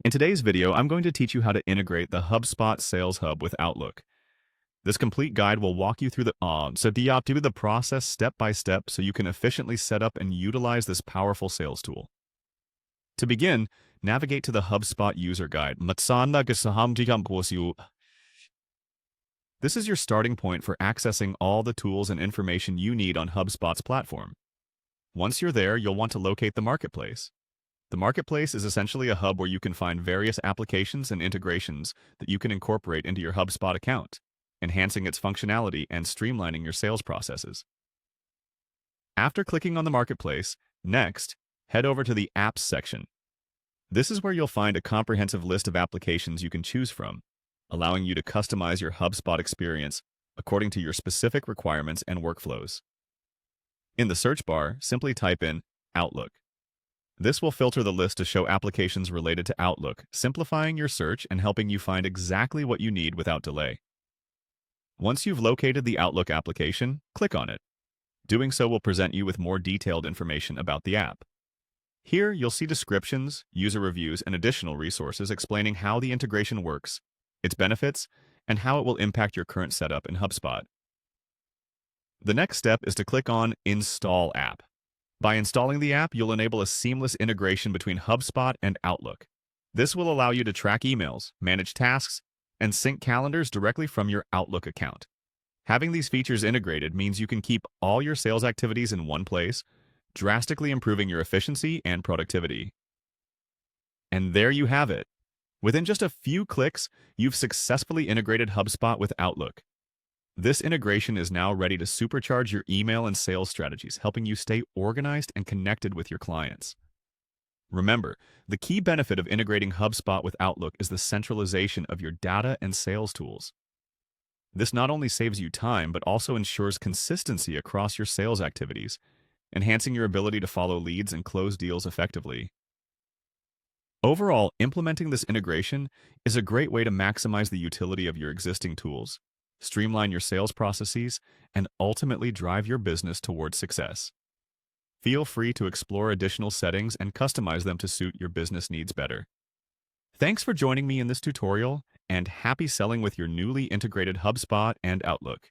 In today's video, I'm going to teach you how to integrate the HubSpot Sales Hub with Outlook. This complete guide will walk you through the process step by step so you can efficiently set up and utilize this powerful sales tool. To begin, navigate to the HubSpot user guide. This is your starting point for accessing all the tools and information you need on HubSpot's platform. Once you're there, you'll want to locate the marketplace. The marketplace is essentially a hub where you can find various applications and integrations that you can incorporate into your HubSpot account, enhancing its functionality and streamlining your sales processes. After clicking on the marketplace, next, head over to the Apps section. This is where you'll find a comprehensive list of applications you can choose from, allowing you to customize your HubSpot experience according to your specific requirements and workflows. In the search bar, simply type in Outlook. This will filter the list to show applications related to Outlook, simplifying your search and helping you find exactly what you need without delay. Once you've located the Outlook application, click on it. Doing so will present you with more detailed information about the app. Here, you'll see descriptions, user reviews, and additional resources explaining how the integration works, its benefits, and how it will impact your current setup in HubSpot. The next step is to click on Install App. By installing the app, you'll enable a seamless integration between HubSpot and Outlook. This will allow you to track emails, manage tasks, and sync calendars directly from your Outlook account. Having these features integrated means you can keep all your sales activities in one place, drastically improving your efficiency and productivity. And there you have it. Within just a few clicks, you've successfully integrated HubSpot with Outlook. This integration is now ready to supercharge your email and sales strategies, helping you stay organized and connected with your clients. Remember, the key benefit of integrating HubSpot with Outlook is the centralization of your data and sales tools. This not only saves you time, but also ensures consistency across your sales activities, enhancing your ability to follow leads and close deals effectively. Overall, implementing this integration is a great way to maximize the utility of your existing tools, streamline your sales processes, and ultimately drive your business towards success. Feel free to explore additional settings and customize them to suit your business needs better. Thanks for joining me in this tutorial, and happy selling with your newly integrated HubSpot and Outlook.